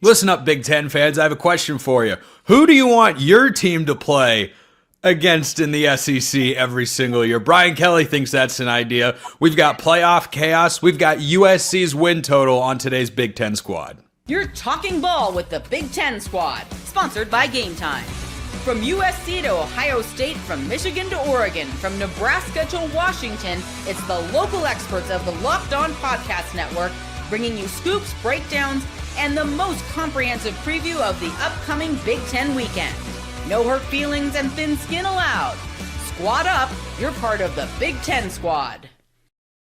Listen up, Big Ten fans. I have a question for you. Who do you want your team to play against in the SEC every single year? Brian Kelly thinks that's an idea. We've got playoff chaos. We've got USC's win total on today's Big Ten squad. You're talking ball with the Big Ten squad, sponsored by Game Time. From USC to Ohio State, from Michigan to Oregon, from Nebraska to Washington, it's the local experts of the Locked On Podcast Network bringing you scoops, breakdowns, and the most comprehensive preview of the upcoming Big Ten weekend. No hurt feelings and thin skin allowed. Squad up, you're part of the Big Ten squad.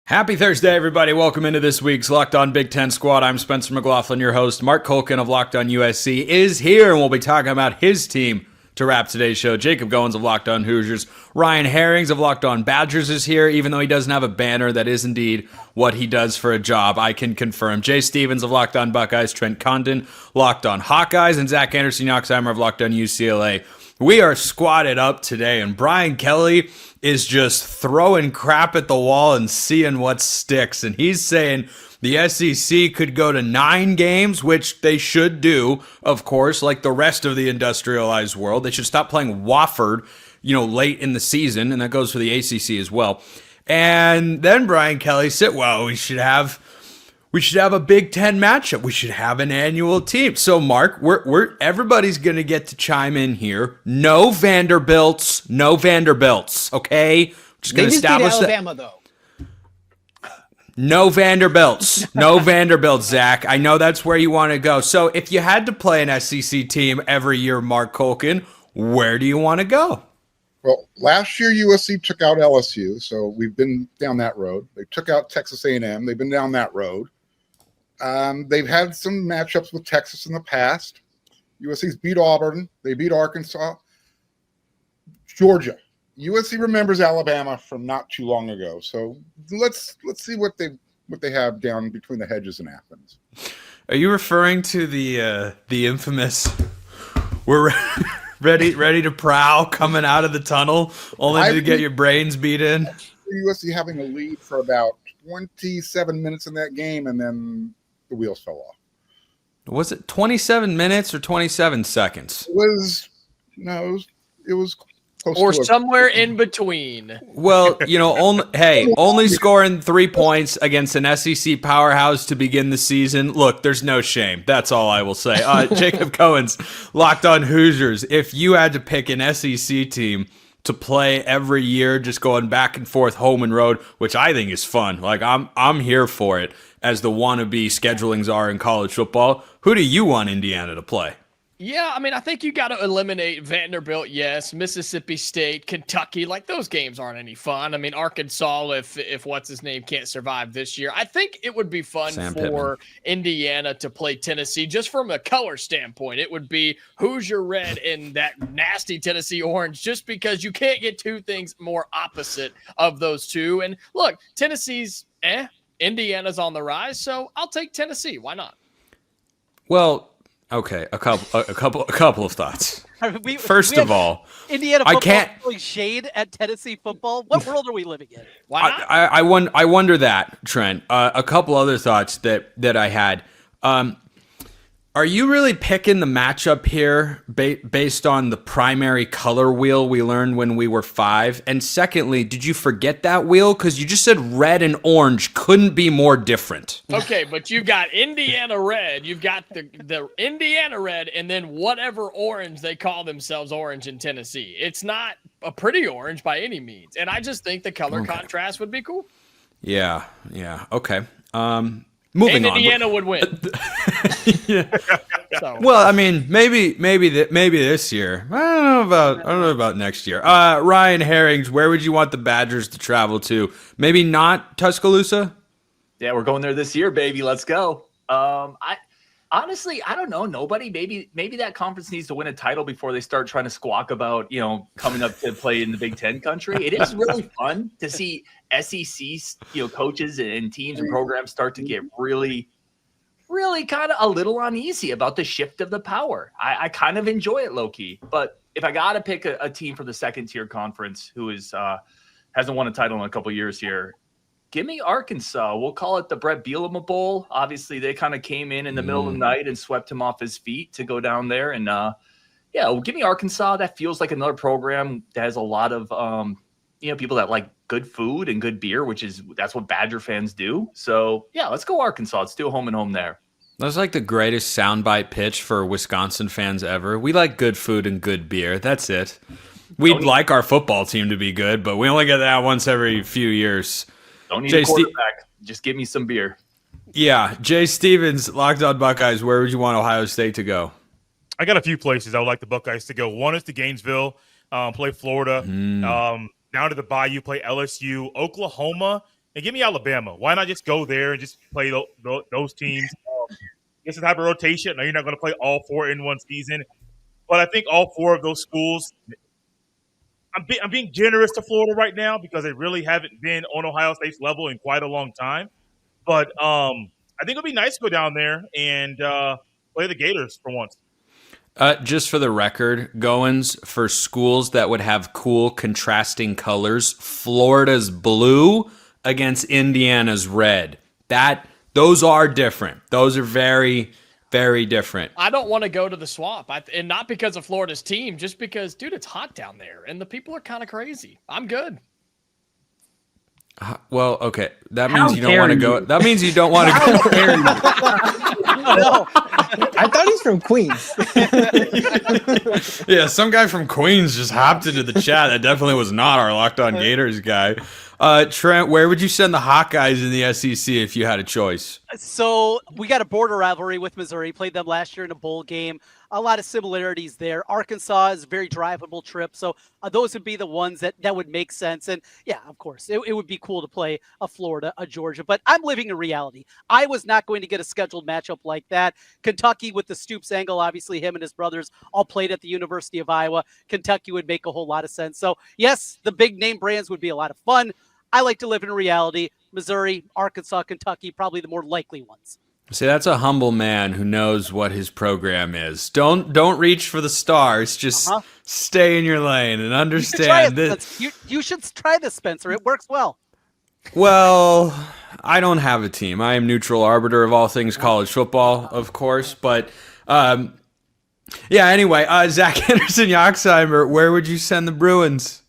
Happy Thursday, everybody. Welcome into this week's Locked On Big Ten Squad. I'm Spencer McLaughlin, your host. Mark Culkin of Locked On USC is here, and we'll be talking about his team to wrap today's show. Jacob Goins of Locked On Hoosiers. Ryan Herrings of Locked On Badgers is here, even though he doesn't have a banner. That is indeed what he does for a job, I can confirm. Jay Stevens of Locked On Buckeyes, Trent Condon, Locked On Hawkeyes, and Zach Anderson-Yoxheimer of Locked On UCLA. We are squatted up today, and Brian Kelly is just throwing crap at the wall and seeing what sticks. And he's saying the SEC could go to 9 games, which they should do, of course, like the rest of the industrialized world. They should stop playing Wofford, late in the season, and that goes for the ACC as well. And then Brian Kelly said, well, we should have a Big Ten matchup. We should have an annual team. So, Mark, everybody's going to get to chime in here. No Vanderbilts, okay? Just going to establish that. Alabama, though. No Vanderbilts, Zach. I know that's where you want to go. So, if you had to play an SEC team every year, Mark Culkin, where do you want to go? Well, last year USC took out LSU, so we've been down that road. They took out Texas A&M. They've been down that road. They've had some matchups with Texas in the past. USC's beat Auburn. They beat Arkansas. Georgia. USC remembers Alabama from not too long ago. So let's see what they have down between the hedges in Athens. Are you referring to the infamous we're ready to prowl coming out of the tunnel only to get your brains beat in? USC having a lead for about 27 minutes in that game, and then the wheels fell off. Was it 27 minutes or 27 seconds? It was close or to somewhere in between. Well, only scoring 3 points against an SEC powerhouse to begin the season. Look, there's no shame. That's all I will say. Jacob Cohen's Locked On Hoosiers. If you had to pick an SEC team to play every year, just going back and forth home and road, which I think is fun. Like I'm here for it, as the wannabe schedulings are in college football. Who do you want Indiana to play? Yeah, I think you got to eliminate Vanderbilt, yes, Mississippi State, Kentucky. Like, those games aren't any fun. Arkansas, if what's-his-name can't survive this year. I think it would be fun for Indiana to play Tennessee, just from a color standpoint. It would be Hoosier red and that nasty Tennessee orange, just because you can't get two things more opposite of those two. And, look, Tennessee's Indiana's on the rise, so I'll take Tennessee. Why not? Well, okay, a couple of thoughts. First of all, Indiana football throwing shade at Tennessee football. What world are we living in? Why not? I wonder that, Trent. A couple other thoughts that I had. Are you really picking the matchup here based on the primary color wheel we learned when we were 5? And secondly, did you forget that wheel? Because you just said red and orange couldn't be more different. Okay, but you've got Indiana red, you've got the Indiana red, and then whatever orange they call themselves orange in Tennessee. It's not a pretty orange by any means. And I just think the color contrast would be cool. Yeah, okay. Moving on. Indiana would win. Yeah. So. Well, maybe this year. I don't know about next year. Ryan Herrings, where would you want the Badgers to travel to? Maybe not Tuscaloosa? Yeah, we're going there this year, baby. Let's go. Honestly, I don't know. Nobody. Maybe that conference needs to win a title before they start trying to squawk about, coming up to play in the Big Ten country. It is really fun to see SEC, coaches and teams and programs start to get really, really kind of a little uneasy about the shift of the power. I kind of enjoy it low key. But if I got to pick a team from the second tier conference who is hasn't won a title in a couple years here, give me Arkansas. We'll call it the Brett Bielema Bowl. Obviously, they kind of came in the middle of the night and swept him off his feet to go down there. And, give me Arkansas. That feels like another program that has a lot of, people that like good food and good beer, that's what Badger fans do. So, yeah, let's go Arkansas. Let's do a home and home there. That's like the greatest soundbite pitch for Wisconsin fans ever. We like good food and good beer. That's it. We'd like our football team to be good, but we only get that once every few years. Don't need a quarterback. Just give me some beer. Yeah. Jay Stevens, Locked On Buckeyes, where would you want Ohio State to go? I got a few places I would like the Buckeyes to go. One is to Gainesville, play Florida. Down to the Bayou, play LSU, Oklahoma, and give me Alabama. Why not just go there and just play those teams? It's a type of rotation. No, you're not going to play all 4 in one season. But I think all 4 of those schools – I'm being generous to Florida right now because they really haven't been on Ohio State's level in quite a long time. But I think it would be nice to go down there and play the Gators for once. Just for the record, Goins, for schools that would have cool contrasting colors, Florida's blue against Indiana's red. Those are different. Those are very, very different. I don't want to go to the swamp, and not because of Florida's team, just because, dude, it's hot down there, and the people are kind of crazy. I'm good. Well, okay. That means you don't want to go. That means you don't want to go. No. I thought he's from Queens. Yeah, some guy from Queens just hopped into the chat. That definitely was not our Locked On Gators guy. Trent, where would you send the Hawkeyes in the SEC if you had a choice? So we got a border rivalry with Missouri. Played them last year in a bowl game. A lot of similarities there. Arkansas is a very drivable trip. So those would be the ones that would make sense. And yeah, of course, it would be cool to play a Florida, a Georgia. But I'm living in reality. I was not going to get a scheduled matchup like that. Kentucky with the Stoops angle, obviously him and his brothers all played at the University of Iowa. Kentucky would make a whole lot of sense. So yes, the big name brands would be a lot of fun. I like to live in reality. Missouri, Arkansas, Kentucky, probably the more likely ones. See, that's a humble man who knows what his program is. Don't reach for the stars. Just stay in your lane and understand this. You should try this, Spencer. It works well. Well, I don't have a team. I am neutral arbiter of all things college football, of course. But anyway, Zach Henderson Yoxheimer, where would you send the Bruins?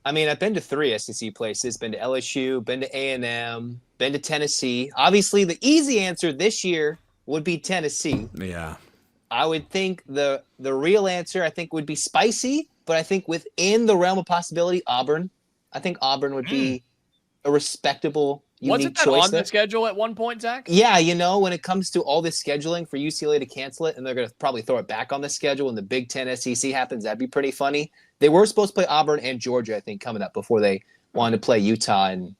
I mean, I've been to 3 SEC places, been to LSU, been to A&M, been to Tennessee. Obviously, the easy answer this year would be Tennessee. Yeah. I would think the real answer, I think, would be spicy, but I think within the realm of possibility, Auburn. I think Auburn would be a respectable, unique choice. Wasn't that on the schedule at one point, Zach? Yeah, when it comes to all this scheduling for UCLA to cancel it, and they're going to probably throw it back on the schedule when the Big Ten SEC happens, that'd be pretty funny. They were supposed to play Auburn and Georgia, I think, coming up before they wanted to play Utah and,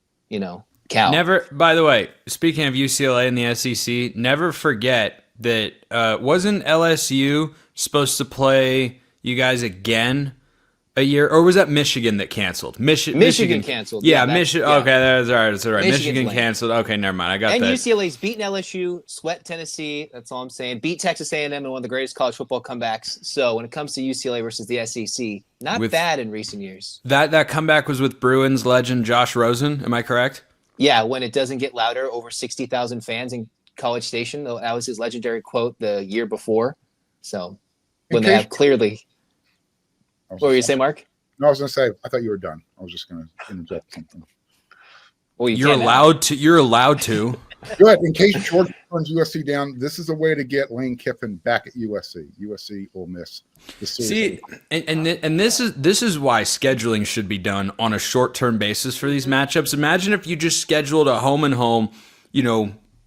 Cal. Never, by the way, speaking of UCLA and the SEC, never forget that wasn't LSU supposed to play you guys again a year, or was that Michigan that canceled? Michigan canceled. Yeah, Michigan. Yeah. Okay, that's all right. That's all right. Michigan lame. canceled. Okay, never mind. I got and that. And UCLA's beaten LSU, swept Tennessee. That's all I'm saying. Beat Texas A&M in one of the greatest college football comebacks. So when it comes to UCLA versus the SEC, not bad in recent years. That comeback was with Bruins legend Josh Rosen. Am I correct? Yeah, when it doesn't get louder, over 60,000 fans in College Station. That was his legendary quote the year before. So when they have clearly. What were you saying, Mark? No, I was going to say, I thought you were done. I was just going to interject something. Well, you're allowed to. You're allowed to. Good. In case Georgia turns USC down, this is a way to get Lane Kiffin back at USC. USC will miss the series. See, and this is why scheduling should be done on a short-term basis for these matchups. Imagine if you just scheduled a home and home,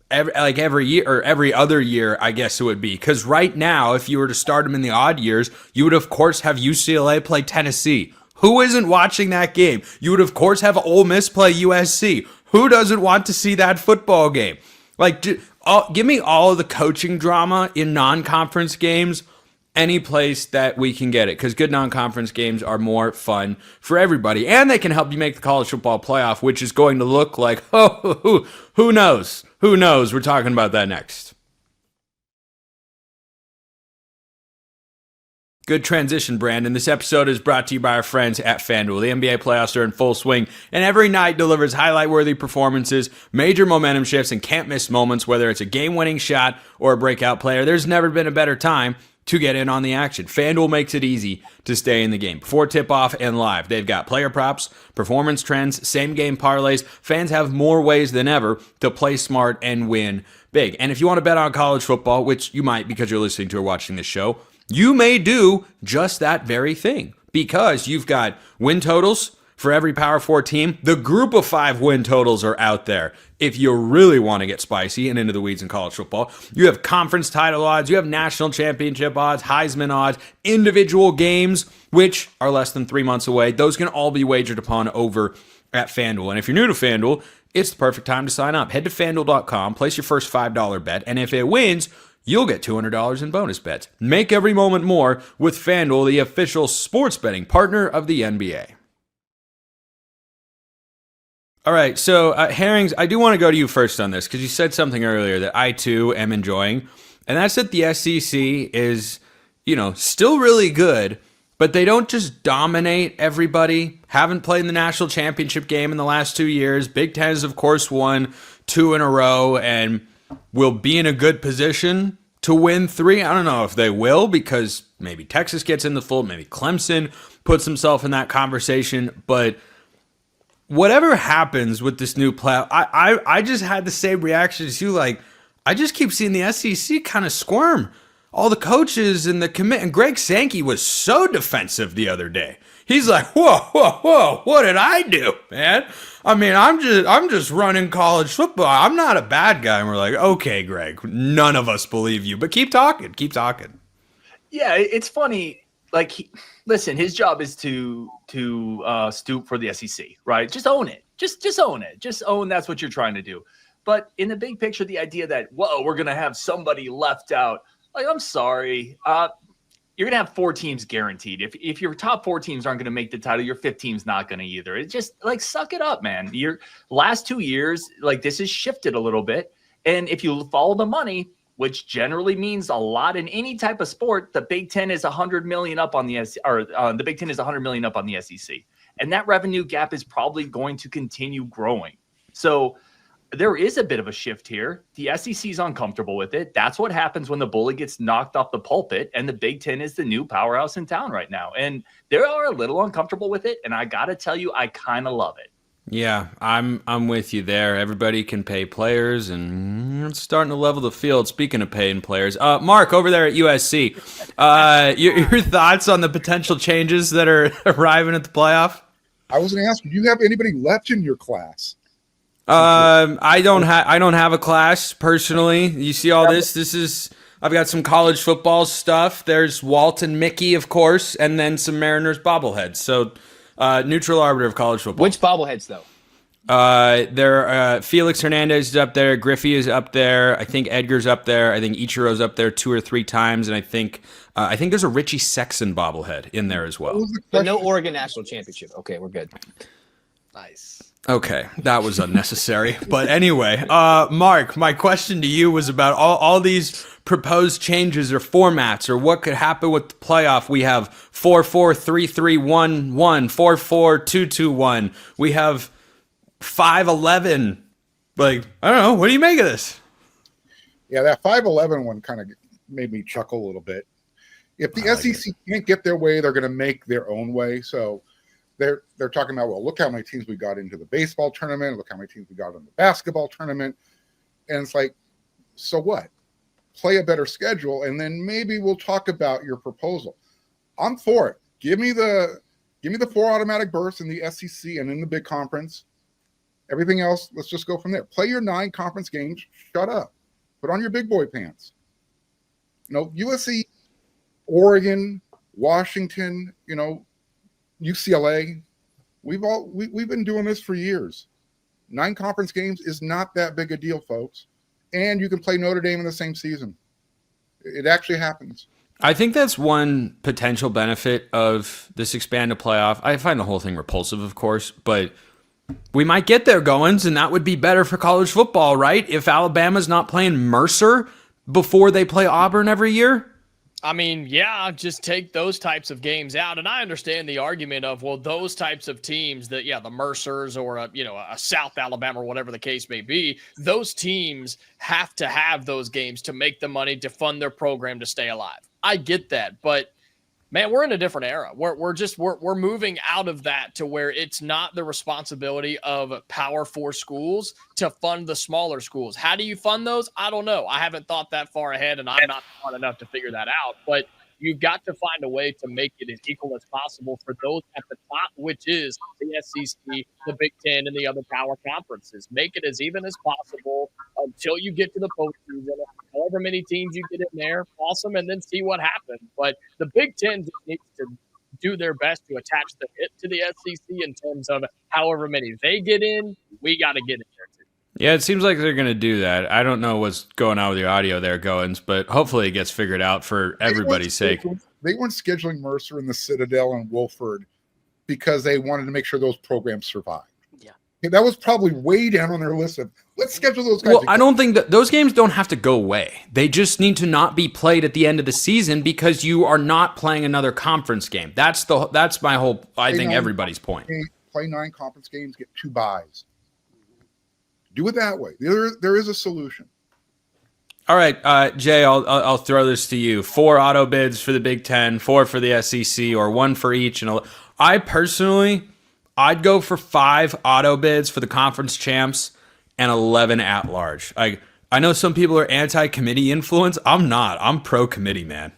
every year or every other year, I guess it would be. Because right now, if you were to start them in the odd years, you would, of course, have UCLA play Tennessee. Who isn't watching that game? You would, of course, have Ole Miss play USC. Who doesn't want to see that football game? Give me all of the coaching drama in non-conference games any place that we can get it, because good non-conference games are more fun for everybody, and they can help you make the college football playoff, which is going to look like, who knows? Who knows? We're talking about that next. Good transition, Brandon. This episode is brought to you by our friends at FanDuel. The NBA playoffs are in full swing, and every night delivers highlight-worthy performances, major momentum shifts, and can't-miss moments, whether it's a game-winning shot or a breakout player. There's never been a better time to get in on the action. FanDuel makes it easy to stay in the game. Before tip-off and live, they've got player props, performance trends, same-game parlays. Fans have more ways than ever to play smart and win big. And if you want to bet on college football, which you might because you're listening to or watching this show, you may do just that very thing because you've got win totals for every Power 4 team. The group of 5 win totals are out there if you really want to get spicy and into the weeds in college football. You have conference title odds, you have national championship odds, Heisman odds, individual games, which are less than 3 months away. Those can all be wagered upon over at FanDuel. And if you're new to FanDuel, it's the perfect time to sign up. Head to FanDuel.com, place your first $5 bet, and if it wins, you'll get $200 in bonus bets. Make every moment more with FanDuel, the official sports betting partner of the NBA. All right, so Herrings, I do want to go to you first on this because you said something earlier that I too am enjoying, and that's that the SEC is, still really good, but they don't just dominate everybody. Haven't played in the national championship game in the last 2 years. Big Ten has, of course, won 2 in a row, and will be in a good position to win 3. I don't know if they will because maybe Texas gets in the fold, maybe Clemson puts himself in that conversation. But whatever happens with this new playoff, I just had the same reaction as you. Like, I just keep seeing the SEC kind of squirm. All the coaches and the commit, and Greg Sankey was so defensive the other day. He's like, whoa, what did I do, man? I mean, I'm just running college football. I'm not a bad guy. And we're like, okay, Greg, none of us believe you, but keep talking. Yeah, it's funny. Like, listen, his job is to stoop for the SEC, right? Just own it. Just own it. Just own that's what you're trying to do. But in the big picture, the idea that, we're going to have somebody left out, like, I'm sorry. You're going to have 4 teams guaranteed. If your top 4 teams aren't going to make the title, your 5th team's not going to either. It just, suck it up, man. Your last 2 years, this has shifted a little bit. And if you follow the money, which generally means a lot in any type of sport, the Big Ten is $100 million up on the the Big Ten is $100 million up on the SEC. And that revenue gap is probably going to continue growing. So there is a bit of a shift here. The SEC is uncomfortable with it. That's what happens when the bully gets knocked off the pulpit, and the Big Ten is the new powerhouse in town right now. And they are a little uncomfortable with it, and I got to tell you, I kind of love it. Yeah, I'm with you there. Everybody can pay players, and it's starting to level the field. Speaking of paying players, Mark, over there at USC, your thoughts on the potential changes that are arriving at the playoff? I was going to ask you, do you have anybody left in your class? I don't have a class personally. You see all this? I've got some college football stuff. There's Walt and Mickey, of course, and then some Mariners bobbleheads. So, neutral arbiter of college football. Which bobbleheads though? Felix Hernandez is up there. Griffey is up there. I think Edgar's up there. I think Ichiro's up there 2 or 3 times, and I think there's a Richie Sexton bobblehead in there as well. But no Oregon National Championship. Okay, we're good. Nice. Okay, that was unnecessary. But anyway, Mark, my question to you was about all these proposed changes or formats or what could happen with the playoff. We have 4-4-3-3-1-1, 4-4-2-2-1. We have 5-11. I don't know. What do you make of this? Yeah, that 5-11 one kind of made me chuckle a little bit. If the SEC can't get their way, they're going to make their own way. So they're talking about, look how many teams we got into the baseball tournament. Look how many teams we got in the basketball tournament. And it's like, so what? Play a better schedule, and then maybe we'll talk about your proposal. I'm for it. Give me the 4 automatic berths in the SEC and in the big conference. Everything else, let's just go from there. Play your 9 conference games. Shut up. Put on your big boy pants. USC, Oregon, Washington, UCLA, we've been doing this for years. 9 conference games is not that big a deal, folks. And you can play Notre Dame in the same season. It actually happens. I think that's one potential benefit of this expanded playoff. I find the whole thing repulsive, of course, but we might get there, Goins, and that would be better for college football, right? If Alabama's not playing Mercer before they play Auburn every year. I mean, yeah, just take those types of games out. And I understand the argument of, well, those types of teams that, the Mercers or, a South Alabama or whatever the case may be, those teams have to have those games to make the money to fund their program to stay alive. I get that. But man, we're in a different era. We're moving out of that to where it's not the responsibility of Power 4 schools to fund the smaller schools. How do you fund those? I don't know. I haven't thought that far ahead, and I'm not smart enough to figure that out. But you've got to find a way to make it as equal as possible for those at the top, which is the SEC, the Big Ten, and the other power conferences. Make it as even as possible until you get to the postseason. However many teams you get in there, awesome, and then see what happens. But the Big Ten just needs to do their best to attach the hit to the SEC in terms of however many they get in, we got to get in there too. Yeah, it seems like they're going to do that. I don't know what's going on with your audio there, Goins, but hopefully it gets figured out for everybody's sake. They weren't scheduling Mercer and the Citadel and Wolford because they wanted to make sure those programs survived. Yeah. That was probably way down on their list of, let's schedule those guys. Well, I don't think that those games don't have to go away. They just need to not be played at the end of the season because you are not playing another conference game. That's my whole, I think, everybody's point. Play 9 conference games, get 2 byes. Do it that way. There is a solution. All right, Jay, I'll throw this to you. 4 auto bids for the Big Ten, 4 for the SEC, or 1 for each. And I personally, I'd go for 5 auto bids for the conference champs and 11 at large. I know some people are anti-committee influence. I'm not. I'm pro-committee, man.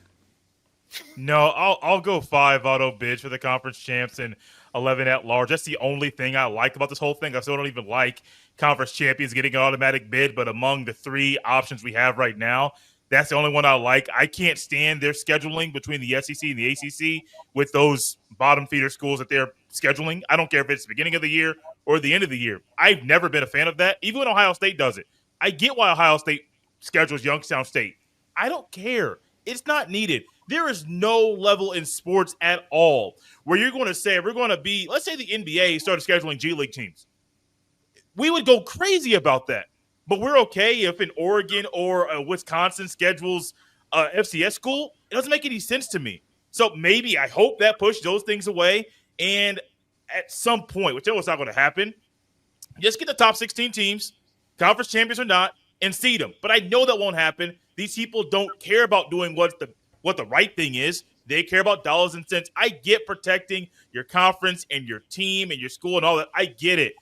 No, I'll go 5 auto bids for the conference champs and 11 at large. That's the only thing I like about this whole thing. I still don't even like conference champions getting an automatic bid, but among the 3 options we have right now, that's the only one I like. I can't stand their scheduling between the SEC and the ACC with those bottom feeder schools that they're scheduling. I don't care if it's the beginning of the year or the end of the year. I've never been a fan of that, even when Ohio State does it. I get why Ohio State schedules Youngstown State. I don't care. It's not needed. There is no level in sports at all where you're going to say, we're going to be, let's say the NBA started scheduling G League teams. We would go crazy about that. But we're okay if an Oregon or a Wisconsin schedules FCS school. It doesn't make any sense to me. So maybe I hope that pushes those things away. And at some point, which I know it's not going to happen, just get the top 16 teams, conference champions or not, and seed them. But I know that won't happen. These people don't care about doing what the right thing is. They care about dollars and cents. I get protecting your conference and your team and your school and all that. I get it.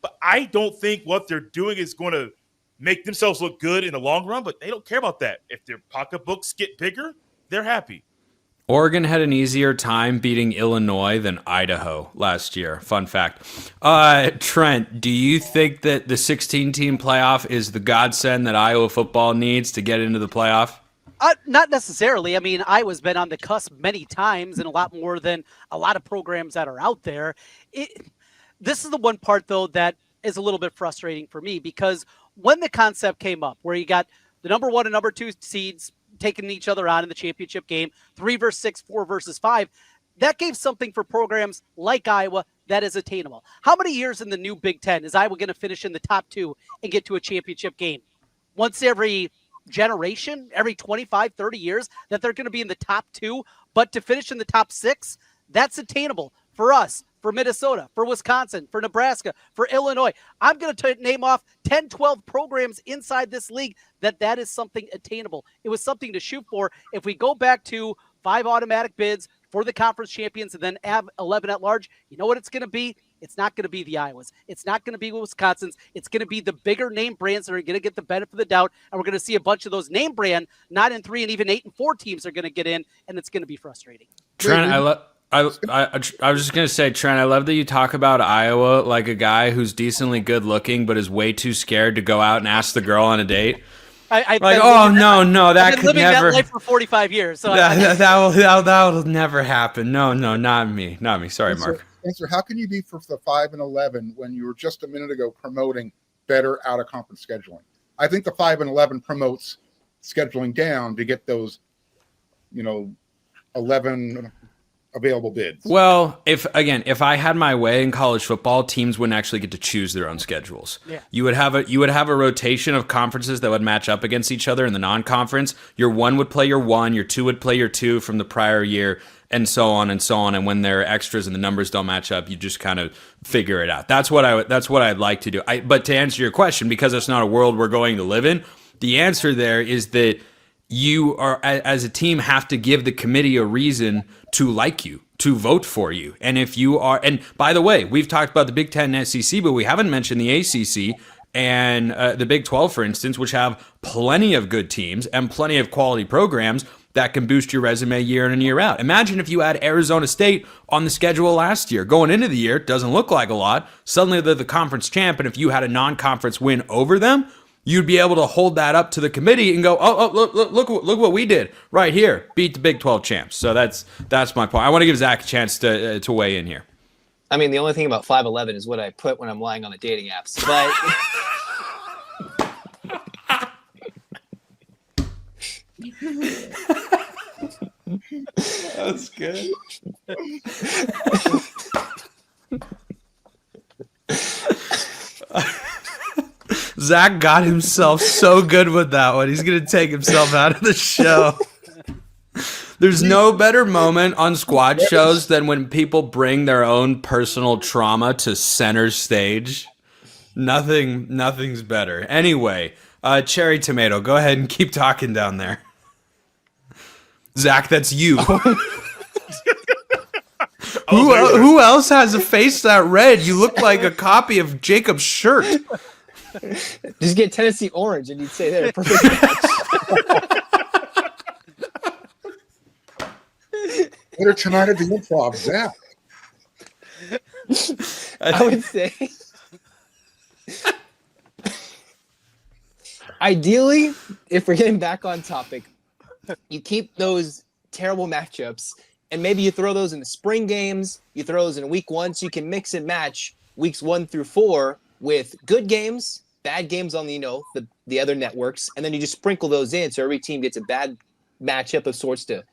But I don't think what they're doing is going to make themselves look good in the long run, but they don't care about that. If their pocketbooks get bigger, they're happy. Oregon had an easier time beating Illinois than Idaho last year. Fun fact. Trent, do you think that the 16-team playoff is the godsend that Iowa football needs to get into the playoff? Not necessarily. I mean, Iowa's been on the cusp many times and a lot more than a lot of programs that are out there. This is the one part, though, that is a little bit frustrating for me because when the concept came up where you got the number 1 and number 2 seeds taking each other on in the championship game, 3 versus 6, 4 versus 5, that gave something for programs like Iowa that is attainable. How many years in the new Big Ten is Iowa going to finish in the top 2 and get to a championship game? Once every generation, every 25, 30 years that they're going to be in the top 2, but to finish in the top 6, that's attainable for us, for Minnesota, for Wisconsin, for Nebraska, for Illinois. I'm going to name off 10, 12 programs inside this league that is something attainable. It was something to shoot for. If we go back to 5 automatic bids for the conference champions and then have 11 at large, you know what it's going to be? It's not going to be the Iowas. It's not going to be Wisconsin's. It's going to be the bigger name brands that are going to get the benefit of the doubt. And we're going to see a bunch of those name brand 9 and 3 and even 8 and 4 teams are going to get in, and it's going to be frustrating. Trent, I was just going to say, Trent, I love that you talk about Iowa like a guy who's decently good looking but is way too scared to go out and ask the girl on a date. I've that been could living never. that life for 45 years. So that will never happen. No, not me. Sorry, Mark. Spencer, how can you be for the 5 and 11 when you were just a minute ago promoting better out of conference scheduling? I think the 5 and 11 promotes scheduling down to get those, 11 available bids. Well, if I had my way in college football, teams wouldn't actually get to choose their own schedules. Yeah. You would have a rotation of conferences that would match up against each other in the non-conference. Your one would play your one, your two would play your two from the prior year, and so on and so on. And when there are extras and the numbers don't match up, you just kind of figure it out. That's what I'd like to do. But to answer your question, because it's not a world we're going to live in, the answer there is that you are, as a team, have to give the committee a reason to like you, to vote for you. And if you are, and by the way, we've talked about the Big Ten and SEC, but we haven't mentioned the ACC and the Big 12, for instance, which have plenty of good teams and plenty of quality programs that can boost your resume year in and year out. Imagine if you had Arizona State on the schedule last year. Going into the year, it doesn't look like a lot. Suddenly they're the conference champ, and if you had a non-conference win over them, you'd be able to hold that up to the committee and go, look what we did right here, beat the Big 12 champs. So that's my point. I want to give Zach a chance to weigh in here. I mean, the only thing about 5'11" is what I put when I'm lying on the dating apps. But That's good. Zach got himself so good with that one. He's going to take himself out of the show. There's no better moment on squad shows than when people bring their own personal trauma to center stage. Nothing's better. Anyway, Cherry Tomato, go ahead and keep talking down there. Zach, that's you. Who else has a face that red? You look like a copy of Jacob's shirt. just get Tennessee Orange and you'd say they're a perfect match. Later tonight at the Improv, Zach. I would say, ideally, if we're getting back on topic, you keep those terrible matchups and maybe you throw those in the spring games, you throw those in week 1 so you can mix and match weeks 1 through 4 with good games, bad games on the other networks, and then you just sprinkle those in so every team gets a bad matchup of sorts to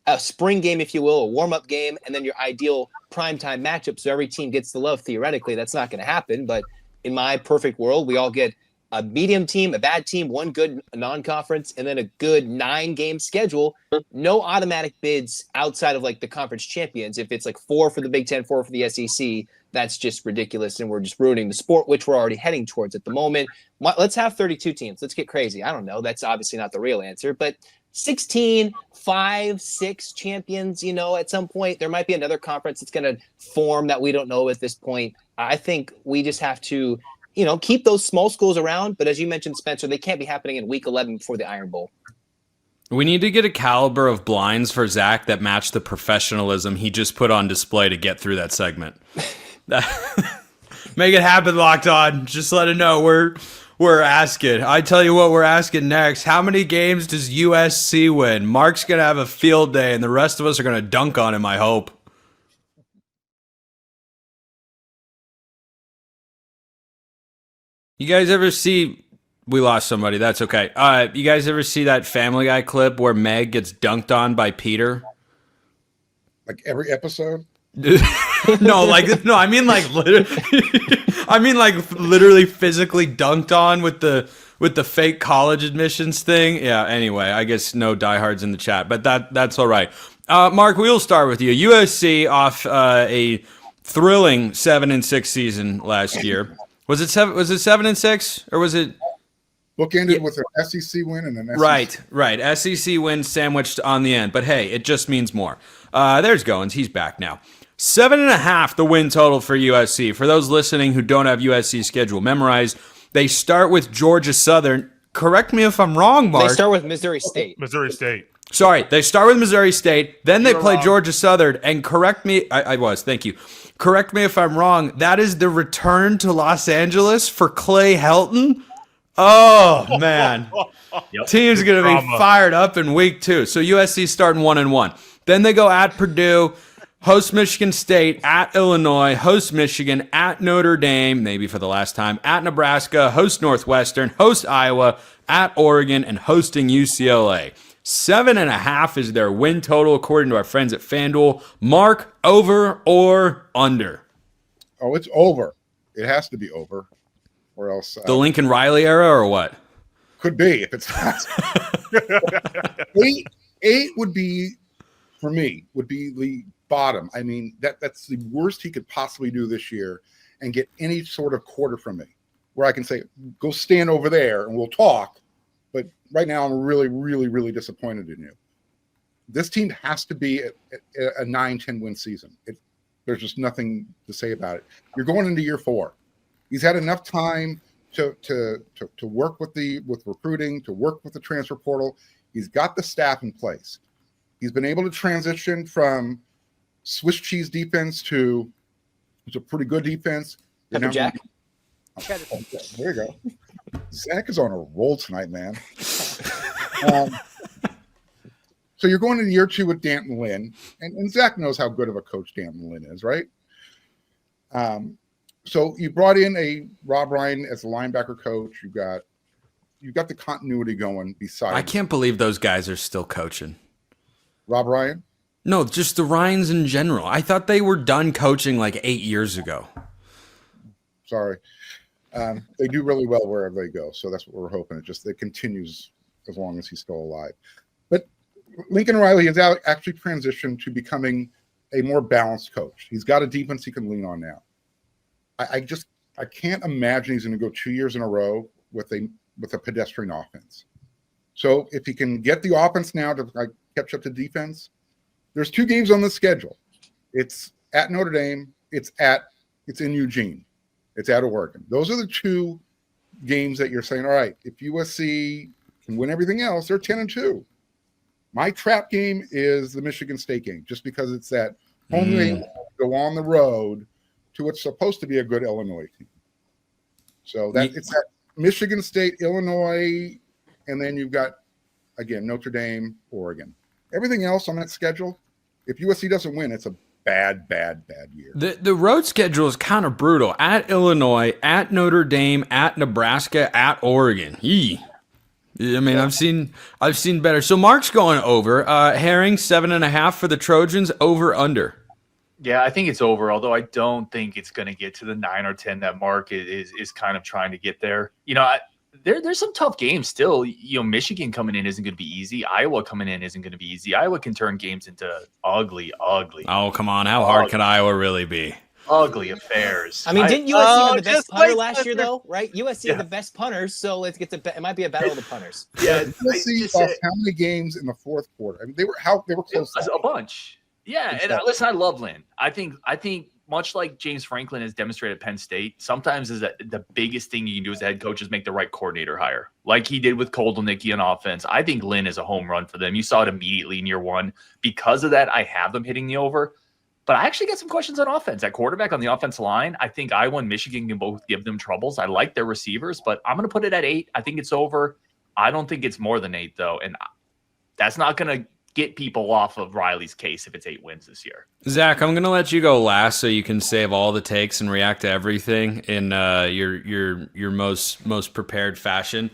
a spring game, if you will, a warm-up game, and then your ideal primetime matchup so every team gets the love. Theoretically, that's not going to happen, but in my perfect world, we all get a medium team, a bad team, one good non-conference, and then a good 9-game schedule. No automatic bids outside of like the conference champions. If it's like 4 for the Big Ten, 4 for the SEC, that's just ridiculous, and we're just ruining the sport, which we're already heading towards at the moment. Let's have 32 teams. Let's get crazy. I don't know. That's obviously not the real answer, but 16, 5, 6 champions, at some point, there might be another conference that's going to form that we don't know at this point. I think we just have to, keep those small schools around. But as you mentioned, Spencer, they can't be happening in week 11 before the Iron Bowl. We need to get a caliber of blinds for Zach that match the professionalism he just put on display to get through that segment. Make it happen, Locked On. Just let it know we're asking. I tell you what, we're asking next. How many games does USC win? Mark's going to have a field day, and the rest of us are going to dunk on him, I hope. You guys ever see... We lost somebody. That's okay. You guys ever see that Family Guy clip where Meg gets dunked on by Peter? Like every episode? I mean literally physically dunked on with the fake college admissions thing. Yeah, anyway, I guess no diehards in the chat, but that's all right. Mark, we'll start with you. USC off a thrilling 7-6 season last year. Was it 7-6 or was it bookended with an SEC win and an SEC. Right. SEC win sandwiched on the end, but hey, it just means more. There's Goins. He's back now. 7.5 the win total for USC. For those listening who don't have USC schedule memorized, they start with Georgia Southern. Correct me if I'm wrong, Mark. They start with Missouri State. Sorry, they start with Missouri State, then they play Georgia Southern, and correct me, thank you. Correct me if I'm wrong, that is the return to Los Angeles for Clay Helton? Oh, man. Yep. Team's going to be fired up in week 2. So USC starting 1-1. Then they go at Purdue, host Michigan State, at Illinois, host Michigan, at Notre Dame, maybe for the last time, at Nebraska, host Northwestern, host Iowa, at Oregon, and hosting UCLA. 7.5 is their win total, according to our friends at FanDuel. Mark, over or under? Oh, it's over. It has to be over, or else The Lincoln Riley era, or what? could be if it's not. eight would be, for me, would be the bottom. I mean, that's the worst he could possibly do this year and get any sort of quarter from me where I can say, go stand over there and we'll talk. But right now I'm really, really, really disappointed in you. This team has to be a 9-10 win season. There's just nothing to say about it. You're going into year 4. He's had enough time to work with recruiting, to work with the transfer portal. He's got the staff in place. He's been able to transition from Swiss cheese defense to it's a pretty good defense. Pepper Jack. There you go. Zach is on a roll tonight, man. So you're going into year 2 with Danton Lynn, and Zach knows how good of a coach Danton Lynn is, right? So you brought in a Rob Ryan as a linebacker coach. You've got the continuity going besides. I can't believe those guys are still coaching. Rob Ryan? No, just the Ryans in general. I thought they were done coaching like 8 years ago. Sorry. They do really well wherever they go, so that's what we're hoping. It continues as long as he's still alive. But Lincoln Riley has actually transitioned to becoming a more balanced coach. He's got a defense he can lean on now. I can't imagine he's going to go 2 years in a row with a pedestrian offense. So if he can get the offense now to catch up to defense, there's 2 games on the schedule. It's at Notre Dame. It's in Eugene. It's at Oregon. Those are the 2 games that you're saying, all right, if USC can win everything else, they're 10-2. My trap game is the Michigan State game, just because it's that home game, go on the road to what's supposed to be a good Illinois team. So it's that Michigan State, Illinois, and then you've got, again, Notre Dame, Oregon. Everything else on that schedule, if USC doesn't win, it's a bad year. The road schedule is kind of brutal. At Illinois, at Notre Dame, at Nebraska, at Oregon. Yee. I mean, I've seen better. So Mark's going over. Herring 7.5 for the Trojans. Over under. Yeah, I think it's over, although I don't think it's going to get to the 9 or 10 that Mark is kind of trying to get there. You know, there's some tough games still. You know, Michigan coming in isn't going to be easy. Iowa coming in isn't going to be easy. Iowa can turn games into ugly. Oh, come on. How hard can Iowa really be? Ugly affairs. I mean, didn't USC have the best punter last year, though? Right? USC had the best punters, so let's get it might be a battle of the punters. Yeah, USC lost how many games in the 4th quarter? I mean, they were close. A bunch. Yeah, and listen, I love Lynn. I think much like James Franklin has demonstrated at Penn State, sometimes the biggest thing you can do as a head coach is make the right coordinator hire, like he did with Koldalnicki on offense. I think Lynn is a home run for them. You saw it immediately in year 1. Because of that, I have them hitting the over. But I actually got some questions on offense. At quarterback on the offensive line, I think Iowa and Michigan can both give them troubles. I like their receivers, but I'm going to put it at 8. I think it's over. I don't think it's more than 8, though. And that's not going to get people off of Riley's case if it's 8 wins this year. Zach, I'm going to let you go last so you can save all the takes and react to everything in your most prepared fashion.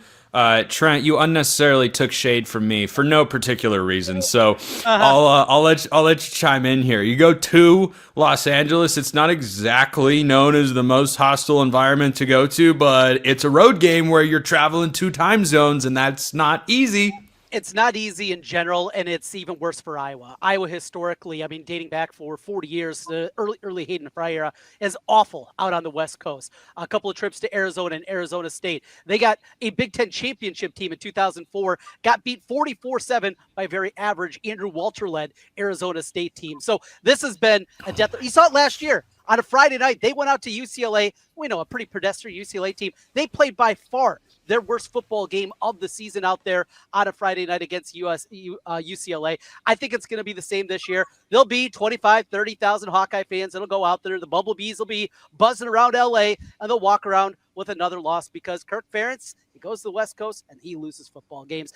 Trent, you unnecessarily took shade from me for no particular reason, so I'll let you chime in here. You go to Los Angeles. It's not exactly known as the most hostile environment to go to, but it's a road game where you're traveling 2 time zones, and that's not easy. It's not easy in general, and it's even worse for Iowa. Iowa historically, I mean, dating back for 40 years, the early Hayden Fry era, is awful out on the West Coast. A couple of trips to Arizona and Arizona State. They got a Big Ten championship team in 2004, got beat 44-7 by a very average Andrew Walter-led Arizona State team. So this has been a death. You saw it last year. On a Friday night, they went out to UCLA. We know a pretty pedestrian UCLA team. They played by far their worst football game of the season out there on a Friday night against UCLA. I think it's going to be the same this year. There'll be 25, 30,000 Hawkeye fans that'll go out there. The Bumblebees will be buzzing around LA, and they'll walk around with another loss because Kirk Ferentz, he goes to the West Coast and he loses football games.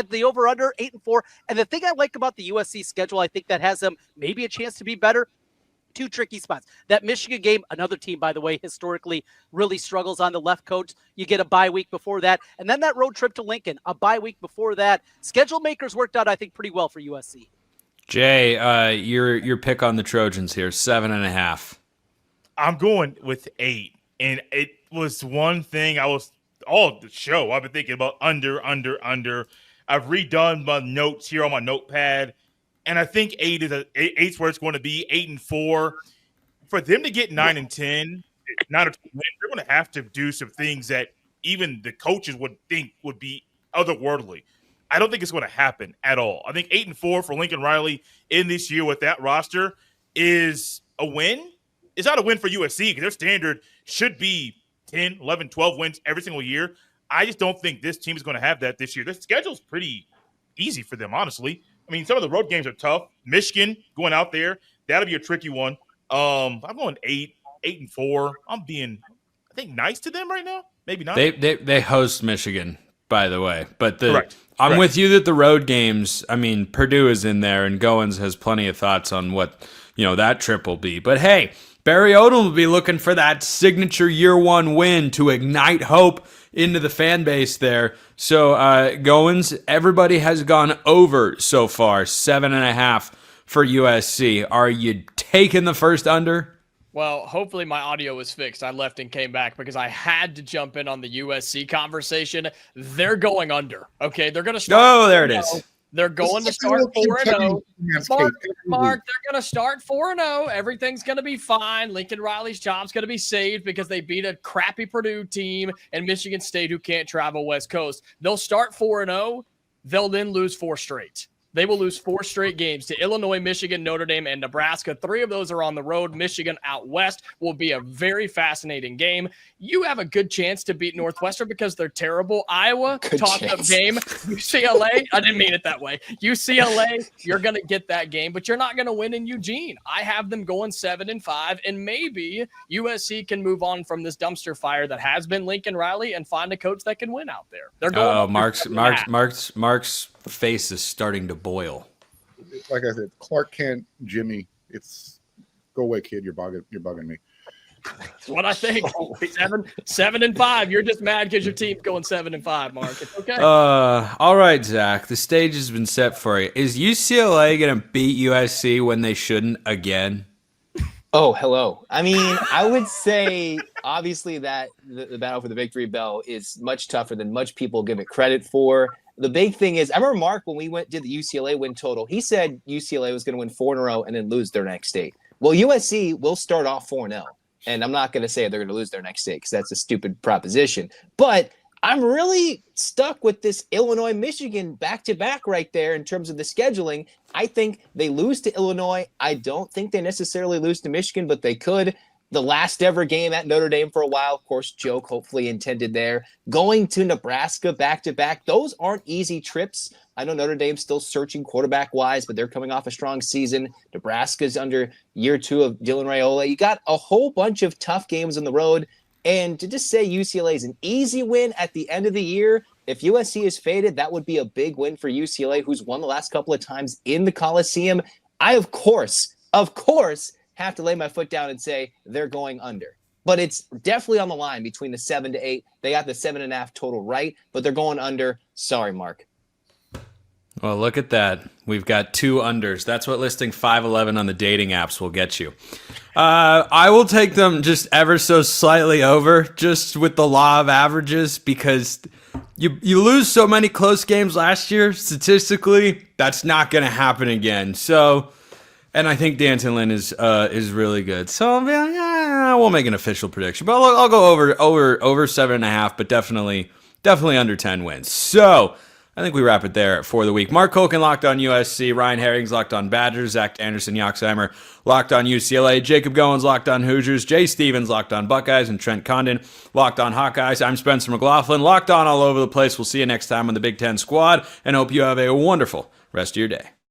The over-under 8-4. And the thing I like about the USC schedule, I think that has them maybe a chance to be better. two tricky spots. That Michigan game, another team, by the way, historically really struggles on the left coast. You get a bye week before that. And then that road trip to Lincoln, a bye week before that. Schedule makers worked out, I think, pretty well for USC. Jay, your pick on the Trojans here, 7.5. I'm going with 8. And it was one thing I was all the show. I've been thinking about under. I've redone my notes here on my notepad. And I think 8's where it's going to be, 8-4. For them to get 9 and 10, 9 or 10 wins, they're going to have to do some things that even the coaches would think would be otherworldly. I don't think it's going to happen at all. I think 8-4 for Lincoln Riley in this year with that roster is a win. It's not a win for USC because their standard should be 10, 11, 12 wins every single year. I just don't think this team is going to have that this year. The schedule's pretty easy for them, honestly. I mean, some of the road games are tough. Michigan going out there, that'll be a tricky one. I'm going 8-4. I'm being, I think, nice to them right now. Maybe not. They host Michigan, by the way. But Correct. I'm with you that the road games, I mean, Purdue is in there, and Goins has plenty of thoughts on what, that trip will be. But hey, Barry Odom will be looking for that signature year one win to ignite hope into the fan base there. So, Goins, everybody has gone over so far, 7.5 for USC. Are you taking the first under? Well, hopefully my audio was fixed. I left and came back because I had to jump in on the USC conversation. They're going under. Okay, they're going to start. Oh, there it is. They're going to start 4-0. Mark, they're going to start 4-0. Everything's going to be fine. Lincoln Riley's job's going to be saved because they beat a crappy Purdue team and Michigan State who can't travel West Coast. They'll start 4-0. They'll then lose 4 straight. They will lose 4 straight games to Illinois, Michigan, Notre Dame, and Nebraska. 3 of those are on the road. Michigan out west will be a very fascinating game. You have a good chance to beat Northwestern because they're terrible. Iowa, talk-up game. UCLA, I didn't mean it that way. UCLA, you're going to get that game, but you're not going to win in Eugene. I have them going 7-5, and maybe USC can move on from this dumpster fire that has been Lincoln Riley and find a coach that can win out there. They're going. Mark's face is starting to boil. Like I said, Clark Kent, Jimmy. It's go away, kid. You're bugging me. That's what I think. 7-5. You're just mad because your team's going 7-5, Mark. It's okay. All right, Zach. The stage has been set for you. Is UCLA going to beat USC when they shouldn't again? Oh, hello. I mean, I would say obviously that the battle for the victory bell is much tougher than much people give it credit for. The big thing is, I remember Mark, when we did the UCLA win total, he said UCLA was going to win 4 in a row and then lose their next 8. Well, USC will start off 4-0. And I'm not going to say they're going to lose their next 8 because that's a stupid proposition. But I'm really stuck with this Illinois-Michigan back-to-back right there in terms of the scheduling. I think they lose to Illinois. I don't think they necessarily lose to Michigan, but they could. The last ever game at Notre Dame for a while, of course, joke hopefully intended there. Going to Nebraska back-to-back, those aren't easy trips. I know Notre Dame's still searching quarterback-wise, but they're coming off a strong season. Nebraska's under year 2 of Dylan Raiola. You got a whole bunch of tough games on the road. And to just say UCLA is an easy win at the end of the year, if USC is faded, that would be a big win for UCLA, who's won the last couple of times in the Coliseum. I, of course, have to lay my foot down and say they're going under. But it's definitely on the line between the 7 to 8. They got the 7.5 total right, but they're going under. Sorry, Mark. Well, look at that. We've got 2 unders. That's what listing 511 on the dating apps will get you. I will take them just ever so slightly over, just with the law of averages, because you lose so many close games last year. Statistically, that's not going to happen again. So, and I think Danton Lynn is really good. So I'll be like, I won't make an official prediction, but I'll go over 7.5, but definitely under 10 wins. So I think we wrap it there for the week. Mark Culkin locked on USC, Ryan Herring's locked on Badgers, Zach Anderson Yoxheimer locked on UCLA, Jacob Goins locked on Hoosiers, Jay Stevens locked on Buckeyes, and Trent Condon locked on Hawkeyes. I'm Spencer McLaughlin, locked on all over the place. We'll see you next time on the Big Ten Squad, and hope you have a wonderful rest of your day.